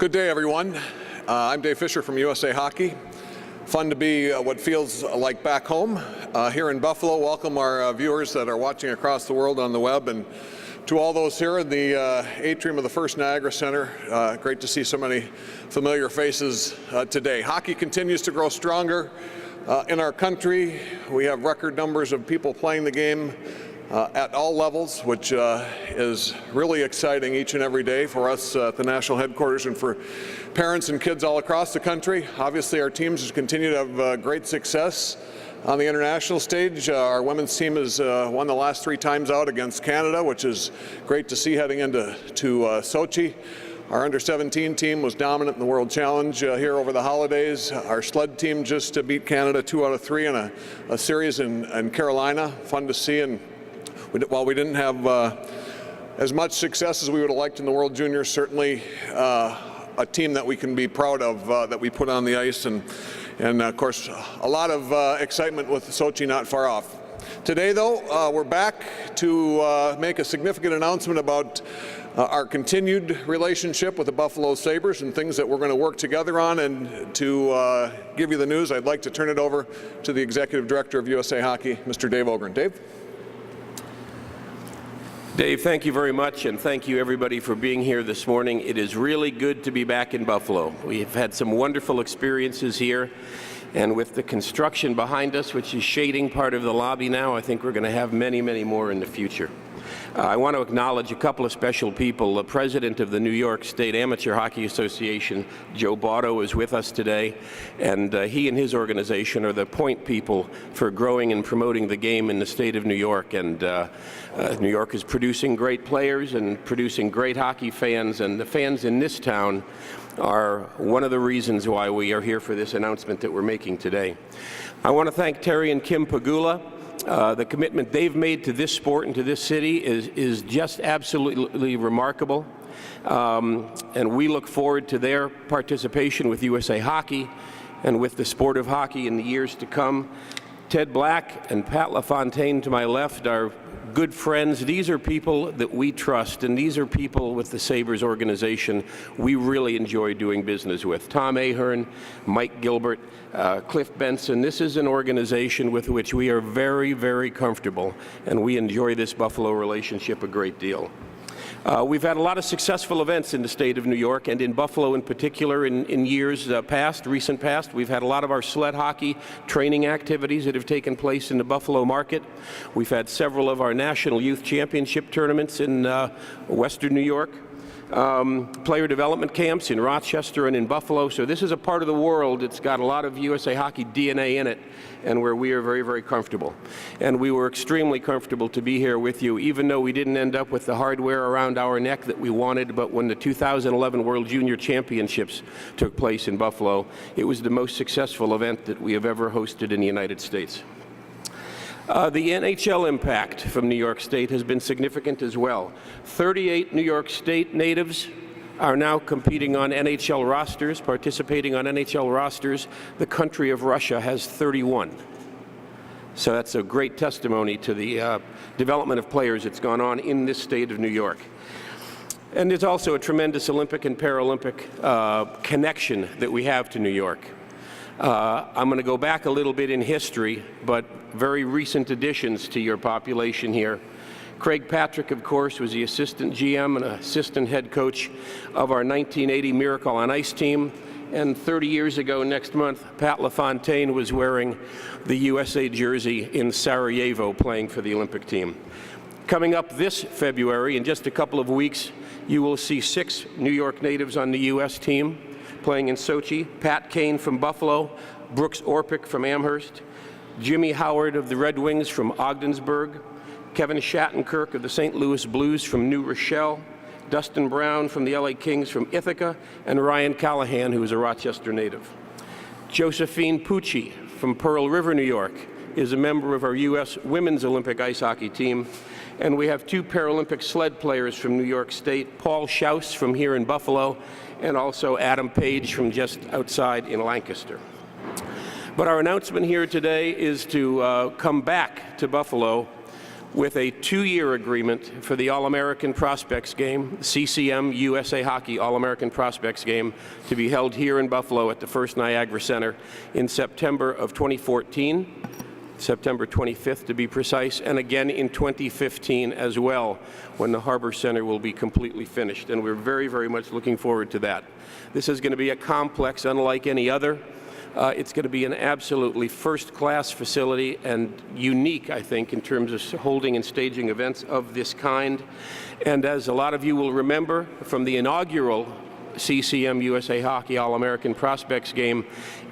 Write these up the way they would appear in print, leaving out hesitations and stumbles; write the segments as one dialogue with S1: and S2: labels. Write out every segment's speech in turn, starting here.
S1: Good day, everyone. I'm Dave Fisher from USA Hockey. Fun to be what feels like back home here in Buffalo. Welcome our viewers that are watching across the world on the web, and to all those here in the atrium of the First Niagara Center. Great to see so many familiar faces today. Hockey continues to grow stronger in our country. We have record numbers of people playing the game at all levels, which is really exciting each and every day for us at the national headquarters and for parents and kids all across the country. Obviously, our teams just continue to have great success on the international stage. Our women's team has won the last 3 times out against Canada, which is great to see heading into Sochi. Our under-17 team was dominant in the World Challenge here over the holidays. Our sled team just beat Canada 2 out of 3 in a series in Carolina. Fun to see. And while we didn't have as much success as we would have liked in the World Juniors, certainly a team that we can be proud of that we put on the ice, and of course a lot of excitement with Sochi not far off. Today, though, we're back to make a significant announcement about our continued relationship with the Buffalo Sabres and things that we're going to work together on. And to give you the news, I'd like to turn it over to the Executive Director of USA Hockey, Mr. Dave Ogren. Dave?
S2: Dave, thank you very much, and thank you everybody for being here this morning. It is really good to be back in Buffalo. We've had some wonderful experiences here, and with the construction behind us, which is shading part of the lobby now, I think we're going to have many, many more in the future. I want to acknowledge a couple of special people. The president of the New York State Amateur Hockey Association, Joe Botto, is with us today, and he and his organization are the point people for growing and promoting the game in the state of New York. And New York is producing great players and producing great hockey fans, and the fans in this town are one of the reasons why we are here for this announcement that we're making today. I want to thank Terry and Kim Pagula. The commitment they've made to this sport and to this city is just absolutely remarkable. And we look forward to their participation with USA Hockey and with the sport of hockey in the years to come. Ted Black and Pat LaFontaine to my left are good friends. These are people that we trust, and these are people with the Sabres organization we really enjoy doing business with. Tom Ahern, Mike Gilbert, Cliff Benson. This is an organization with which we are very, very comfortable, and we enjoy this Buffalo relationship a great deal. We've had a lot of successful events in the state of New York, and in Buffalo in particular in years past, recent past. We've had a lot of our sled hockey training activities that have taken place in the Buffalo market. We've had several of our national youth championship tournaments in western New York. Player development camps in Rochester and in Buffalo. So this is a part of the world that's got a lot of USA Hockey DNA in it, and where we are very, very comfortable. And we were extremely comfortable to be here with you, even though we didn't end up with the hardware around our neck that we wanted. But when the 2011 World Junior Championships took place in Buffalo, it was the most successful event that we have ever hosted in the United States. The NHL impact from New York State has been significant as well. 38 New York State natives are now competing on NHL rosters, participating on NHL rosters. The country of Russia has 31. So that's a great testimony to the development of players that's gone on in this state of New York. And there's also a tremendous Olympic and Paralympic connection that we have to New York. I'm going to go back a little bit in history, but very recent additions to your population here. Craig Patrick, of course, was the assistant GM and assistant head coach of our 1980 Miracle on Ice team. And 30 years ago next month, Pat LaFontaine was wearing the USA jersey in Sarajevo playing for the Olympic team. Coming up this February, in just a couple of weeks, you will see 6 New York natives on the US team playing in Sochi. Pat Kane from Buffalo, Brooks Orpik from Amherst, Jimmy Howard of the Red Wings from Ogdensburg, Kevin Shattenkirk of the St. Louis Blues from New Rochelle, Dustin Brown from the LA Kings from Ithaca, and Ryan Callahan, who is a Rochester native. Josephine Pucci from Pearl River, New York, is a member of our U.S. Women's Olympic Ice Hockey team. And we have 2 Paralympic sled players from New York State, Paul Schaus from here in Buffalo, and also Adam Page from just outside in Lancaster. But our announcement here today is to come back to Buffalo with a 2-year agreement for the All-American Prospects Game, CCM USA Hockey All-American Prospects Game, to be held here in Buffalo at the First Niagara Center in September of 2014, September 25th to be precise, and again in 2015 as well, when the Harbor Center will be completely finished. And we're very, very much looking forward to that. This is going to be a complex unlike any other. It's going to be an absolutely first-class facility and unique, I think, in terms of holding and staging events of this kind. And as a lot of you will remember from the inaugural CCM USA Hockey All-American Prospects Game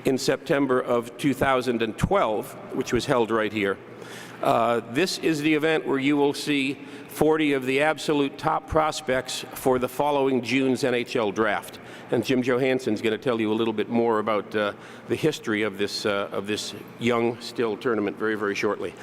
S2: in September of 2012, which was held right here, this is the event where you will see 40 of the absolute top prospects for the following June's NHL draft. And Jim Johansson's going to tell you a little bit more about the history of this young still tournament very, very shortly.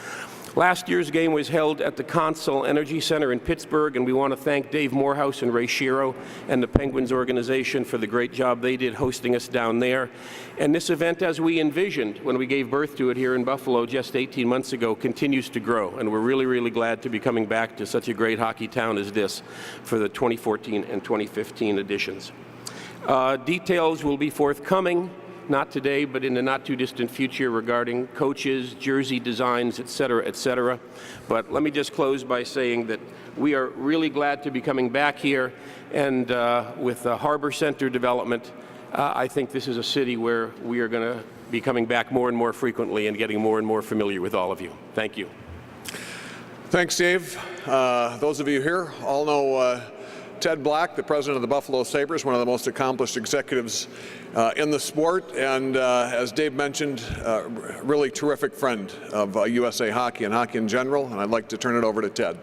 S2: Last year's game was held at the Consol Energy Center in Pittsburgh, and we want to thank Dave Morehouse and Ray Shiro and the Penguins organization for the great job they did hosting us down there. And this event, as we envisioned when we gave birth to it here in Buffalo just 18 months ago, continues to grow. And we're really, really glad to be coming back to such a great hockey town as this for the 2014 and 2015 editions. Details will be forthcoming, not today, but in the not-too-distant future, regarding coaches, jersey designs, et cetera, But let me just close by saying that we are really glad to be coming back here, and with the Harbor Center development, I think this is a city where we are going to be coming back more and more frequently and getting more and more familiar with all of you. Thank you.
S1: Thanks, Dave. Those of you here all know Ted Black, the president of the Buffalo Sabres, one of the most accomplished executives in the sport, and as Dave mentioned, really terrific friend of USA Hockey and hockey in general, and I'd like to turn it over to Ted.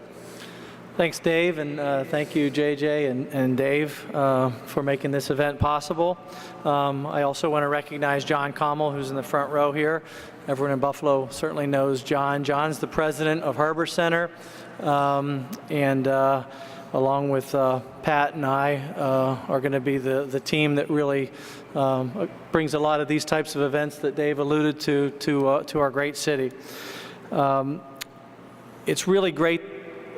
S3: Thanks, Dave, and thank you, JJ and Dave, for making this event possible. I also want to recognize John Commel, who's in the front row here. Everyone in Buffalo certainly knows John. John's the president of Harbor Center, and along with Pat and I, are going to be the team that really brings a lot of these types of events that Dave alluded to our great city. It's really great,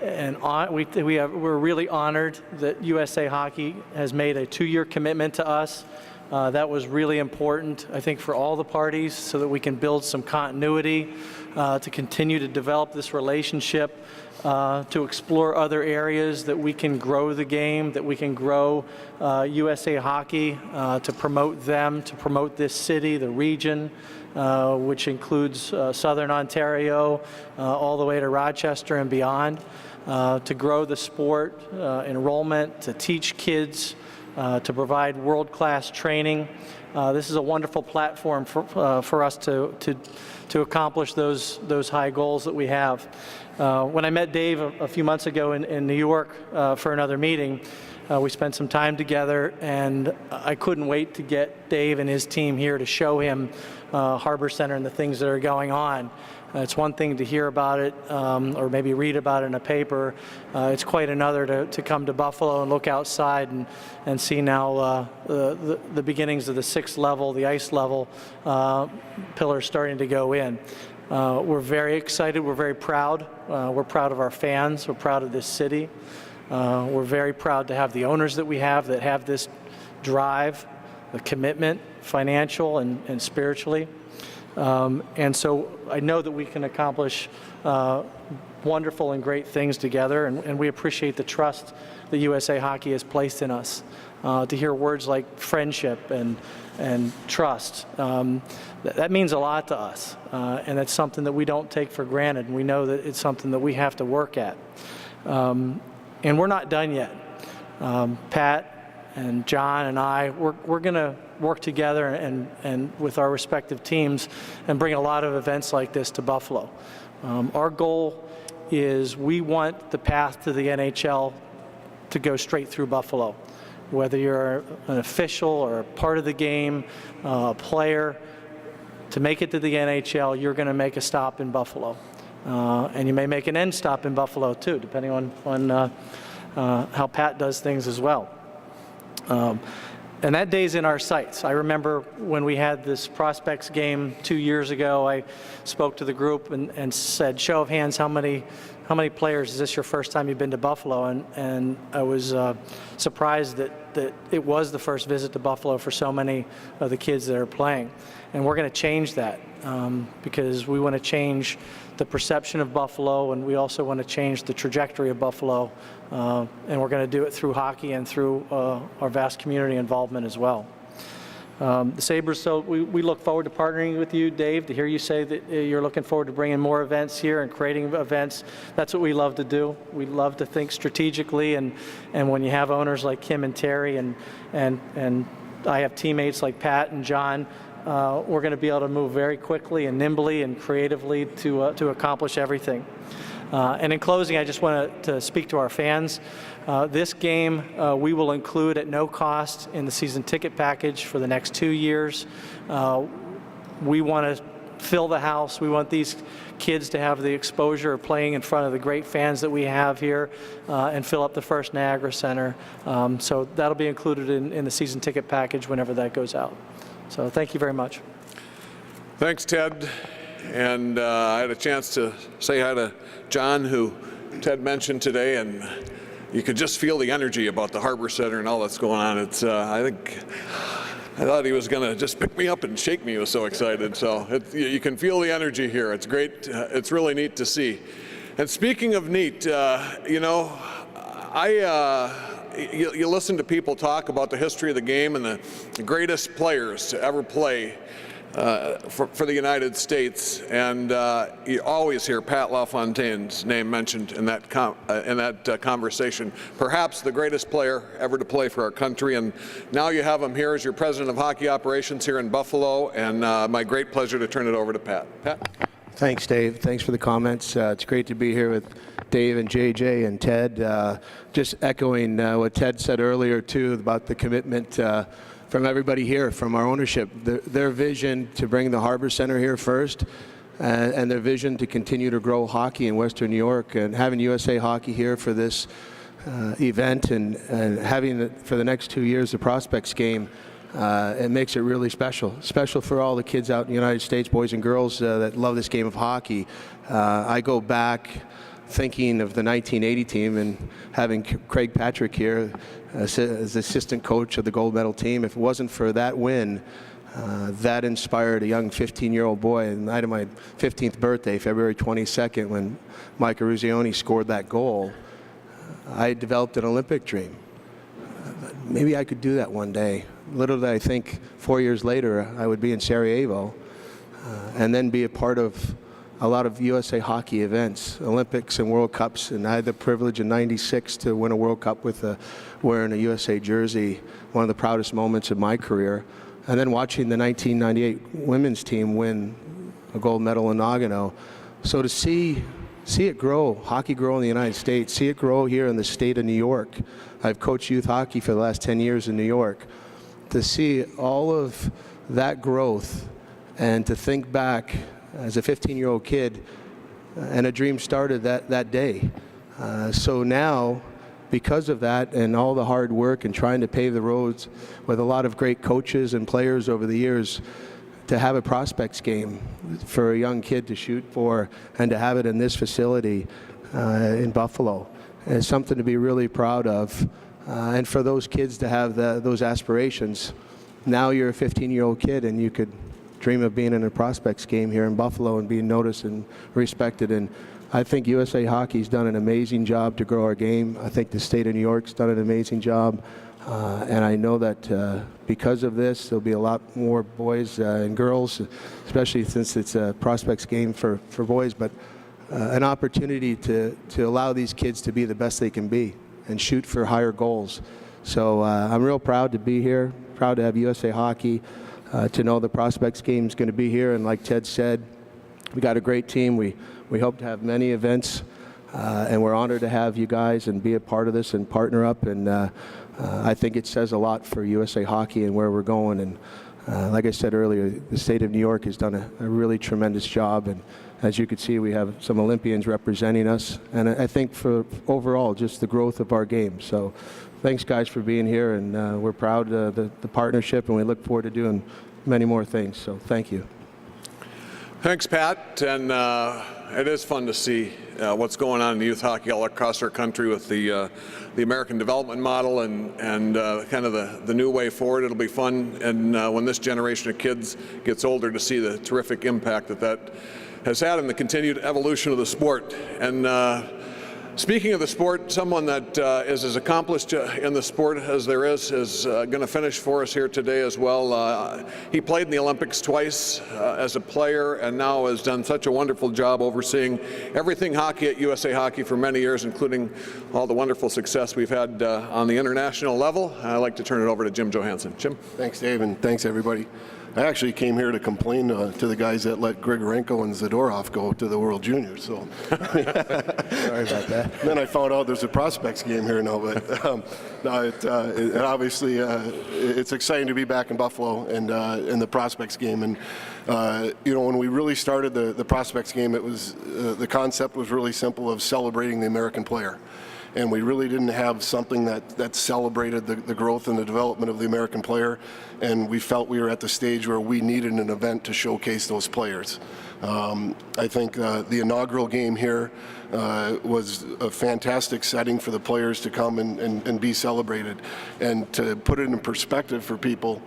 S3: and we're really honored that USA Hockey has made a 2-year commitment to us. That was really important, I think, for all the parties, so that we can build some continuity, to continue to develop this relationship, to explore other areas that we can grow the game, that we can grow USA Hockey, to promote them, to promote this city, the region, which includes Southern Ontario, all the way to Rochester and beyond, to grow the sport, enrollment, to teach kids, to provide world-class training. This is a wonderful platform for us to accomplish those high goals that we have. When I met Dave a few months ago in New York for another meeting, we spent some time together, and I couldn't wait to get Dave and his team here to show him Harbor Center and the things that are going on. It's one thing to hear about it or maybe read about it in a paper. It's quite another to come to Buffalo and look outside and see now the beginnings of the 6th level, the ice level pillars starting to go in. We're very excited. We're very proud. We're proud of our fans. We're proud of this city. We're very proud to have the owners that we have that have this drive, the commitment, financial and spiritually. And so I know that we can accomplish wonderful and great things together, and we appreciate the trust that USA Hockey has placed in us. To hear words like friendship and trust, that means a lot to us, and it's something that we don't take for granted, and we know that it's something that we have to work at. And we're not done yet. Pat and John and I, we're going to work together and with our respective teams and bring a lot of events like this to Buffalo. Our goal is we want the path to the NHL to go straight through Buffalo. Whether you're an official or a part of the game, a player, to make it to the NHL, you're going to make a stop in Buffalo. And you may make an end stop in Buffalo too, depending on how Pat does things as well. And that day's in our sights. I remember when we had this prospects game 2 years ago, I spoke to the group and said, show of hands, how many how many players, is this your first time you've been to Buffalo? And I was surprised that it was the first visit to Buffalo for so many of the kids that are playing. And we're going to change that because we want to change the perception of Buffalo, and we also want to change the trajectory of Buffalo. And we're going to do it through hockey and through our vast community involvement as well. The Sabres, so we look forward to partnering with you, Dave, to hear you say that you're looking forward to bringing more events here and creating events. That's what we love to do. We love to think strategically, and when you have owners like Kim and Terry, and I have teammates like Pat and John, we're going to be able to move very quickly and nimbly and creatively to accomplish everything. And in closing, I just want to speak to our fans. This game we will include at no cost in the season ticket package for the next 2 years. We want to fill the house. We want these kids to have the exposure of playing in front of the great fans that we have here and fill up the First Niagara Center. So that'll be included in the season ticket package whenever that goes out. So thank you very much.
S1: Thanks, Ted. And I had a chance to say hi to John, who Ted mentioned today, and you could just feel the energy about the Harbor Center and all that's going on. It's, I thought he was going to just pick me up and shake me. He was so excited. So you can feel the energy here. It's great. It's really neat to see. And speaking of neat, you know, you listen to people talk about the history of the game and the greatest players to ever play for the United States, and you always hear Pat LaFontaine's name mentioned in that conversation. Perhaps the greatest player ever to play for our country, and now you have him here as your president of hockey operations here in Buffalo, and my great pleasure to turn it over to Pat. Pat?
S4: Thanks, Dave. Thanks for the comments. It's great to be here with Dave and JJ and Ted. Just echoing what Ted said earlier, too, about the commitment from everybody here, from our ownership. Their vision to bring the Harbor Center here first, and their vision to continue to grow hockey in Western New York, and having USA Hockey here for this event, and having for the next 2 years the Prospects game. It makes it really special for all the kids out in the United States, boys and girls that love this game of hockey. I go back thinking of the 1980 team and having Craig Patrick here as assistant coach of the gold medal team. If it wasn't for that win, that inspired a young 15-year-old boy. On the night of my 15th birthday, February 22nd, when Mike Eruzione scored that goal, I developed an Olympic dream. Maybe I could do that one day. Little did I think 4 years later I would be in Sarajevo and then be a part of a lot of USA Hockey events, Olympics and World Cups, and I had the privilege in '96 to win a World Cup with wearing a USA jersey, one of the proudest moments of my career. And then watching the 1998 women's team win a gold medal in Nagano. So to see it grow, hockey grow in the United States, see it grow here in the state of New York. I've coached youth hockey for the last 10 years in New York. To see all of that growth and to think back as a 15-year-old kid, and a dream started that day. So now, because of that and all the hard work and trying to pave the roads with a lot of great coaches and players over the years, to have a prospects game for a young kid to shoot for and to have it in this facility in Buffalo is something to be really proud of. And for those kids to have those aspirations, now you're a 15-year-old kid and you could dream of being in a prospects game here in Buffalo and being noticed and respected. And I think USA Hockey's done an amazing job to grow our game. I think the state of New York's done an amazing job. And I know that because of this, there'll be a lot more boys and girls, especially since it's a prospects game for boys, but an opportunity to allow these kids to be the best they can be and shoot for higher goals. So I'm real proud to be here, proud to have USA Hockey, to know the prospects game is going to be here. And like Ted said, we got a great team. We hope to have many events, and we're honored to have you guys and be a part of this and partner up. And I think it says a lot for USA Hockey and where we're going. And like I said earlier, the state of New York has done a really tremendous job. And as you can see, we have some Olympians representing us. And I think for overall, just the growth of our game. So thanks, guys, for being here. And we're proud of the partnership, and we look forward to doing many more things. So thank you.
S1: Thanks, Pat. And it is fun to see what's going on in youth hockey all across our country with the American development model and kind of the new way forward. It'll be fun, and when this generation of kids gets older, to see the terrific impact that has had in the continued evolution of the sport. And speaking of the sport, someone that is as accomplished in the sport as there is going to finish for us here today as well. He played in the Olympics twice as a player, and now has done such a wonderful job overseeing everything hockey at USA Hockey for many years, including all the wonderful success we've had on the international level. I'd like to turn it over to Jim Johansson. Jim?
S5: Thanks, Dave, and thanks, everybody. I actually came here to complain to the guys that let Grigorenko and Zadorov go to the World Juniors. So
S4: Sorry about that.
S5: then I found out there's a prospects game here now. But no, obviously it's exciting to be back in Buffalo and in the prospects game. And when we really started the prospects game, it was the concept was really simple of celebrating the American player. And we really didn't have something that celebrated the growth and the development of the American player, and we felt we were at the stage where we needed an event to showcase those players. I think the inaugural game here was a fantastic setting for the players to come and be celebrated. And to put it in perspective for people,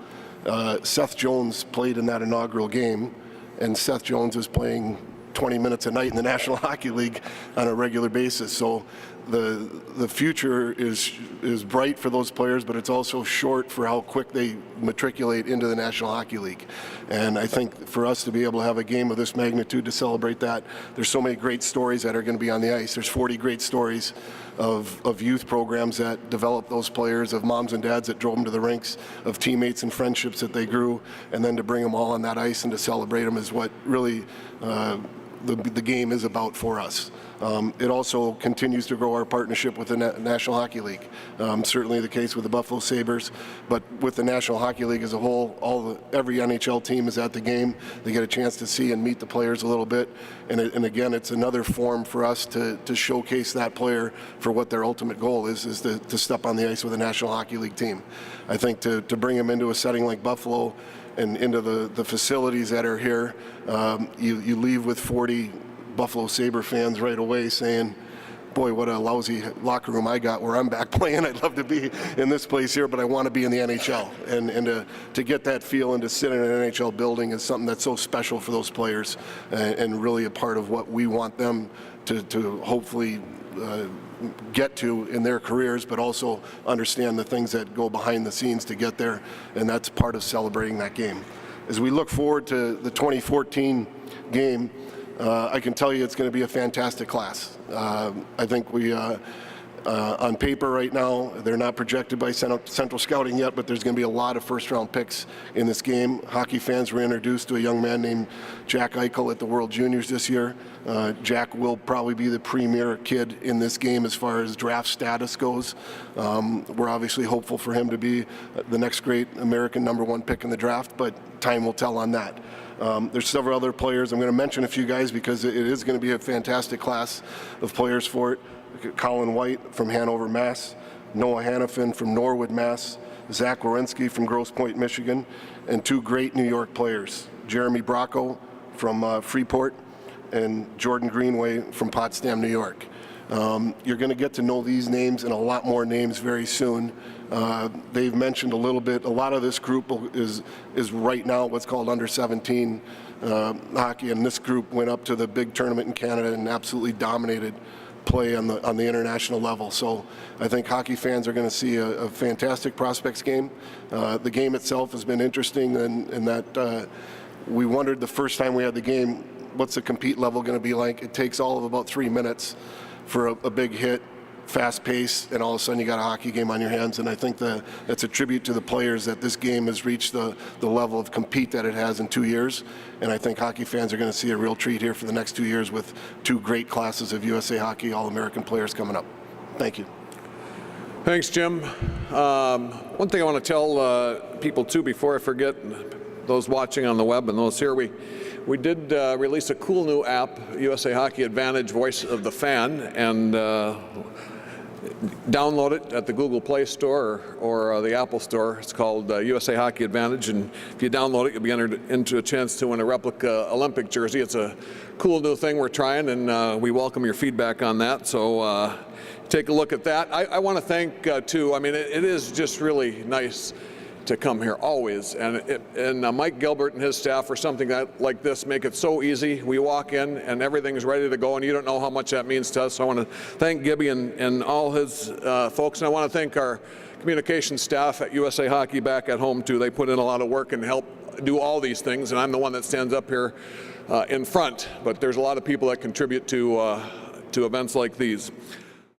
S5: Seth Jones played in that inaugural game, and Seth Jones is playing 20 minutes a night in the National Hockey League on a regular basis. So the future is bright for those players, but it's also short for how quick they matriculate into the National Hockey League. And I think for us to be able to have a game of this magnitude to celebrate that, there's so many great stories that are going to be on the ice. There's 40 great stories of youth programs that developed those players, of moms and dads that drove them to the rinks, of teammates and friendships that they grew, and then to bring them all on that ice and to celebrate them is what really the game is about for us. It also continues to grow our partnership with the National Hockey League. Certainly the case with the Buffalo Sabres, but with the National Hockey League as a whole, every NHL team is at the game. They get a chance to see and meet the players a little bit, and again, it's another form for us to showcase that player for what their ultimate goal is to step on the ice with a National Hockey League team. I think to bring them into a setting like Buffalo and into the facilities that are here, you leave with 40 Buffalo Sabre fans right away saying, boy, what a lousy locker room I got where I'm back playing. I'd love to be in this place here, but I want to be in the NHL. And to get that feel and to sit in an NHL building is something that's so special for those players and really a part of what we want them to hopefully get to in their careers, but also understand the things that go behind the scenes to get there, and that's part of celebrating that game. As we look forward to the 2014 game, I can tell you it's going to be a fantastic class. I think we, on paper right now, they're not projected by Central Scouting yet, but there's going to be a lot of first-round picks in this game. Hockey fans were introduced to a young man named Jack Eichel at the World Juniors this year. Jack will probably be the premier kid in this game as far as draft status goes. We're obviously hopeful for him to be the next great American #1 pick in the draft, but time will tell on that. There's several other players. I'm going to mention a few guys because it is going to be a fantastic class of players for it. Colin White from Hanover, Mass. Noah Hannafin from Norwood, Mass. Zach Wierenski from Grosse Pointe, Michigan. And two great New York players, Jeremy Bracco from Freeport and Jordan Greenway from Potsdam, New York. You're going to get to know these names and a lot more names very soon. They've mentioned a little bit, a lot of this group is right now what's called under 17 hockey, and this group went up to the big tournament in Canada and absolutely dominated play on the international level. So I think hockey fans are going to see a fantastic prospects game. The game itself has been interesting in that we wondered the first time we had the game, what's the compete level going to be like? It takes all of about 3 minutes for a big hit, fast pace, and all of a sudden you got a hockey game on your hands. And I think that's a tribute to the players that this game has reached the level of compete that it has in 2 years. And I think hockey fans are going to see a real treat here for the next 2 years with two great classes of USA Hockey All-American players coming up. Thank you.
S1: Thanks, Jim. One thing I want to tell people too before I forget, those watching on the web and those here, we did release a cool new app, USA Hockey Advantage Voice of the Fan, and download it at the Google Play Store or the Apple Store. It's called USA Hockey Advantage, and if you download it, you'll be entered into a chance to win a replica Olympic jersey. It's a cool new thing we're trying, and we welcome your feedback on that. So take a look at that. I want to thank, too, I mean, it is just really nice to come here always, and Mike Gilbert and his staff for something like this make it so easy. We walk in and everything's ready to go, and you don't know how much that means to us. So I want to thank Gibby and all his folks, and I want to thank our communications staff at USA Hockey back at home too. They put in a lot of work and help do all these things, and I'm the one that stands up here in front, but there's a lot of people that contribute to events like these.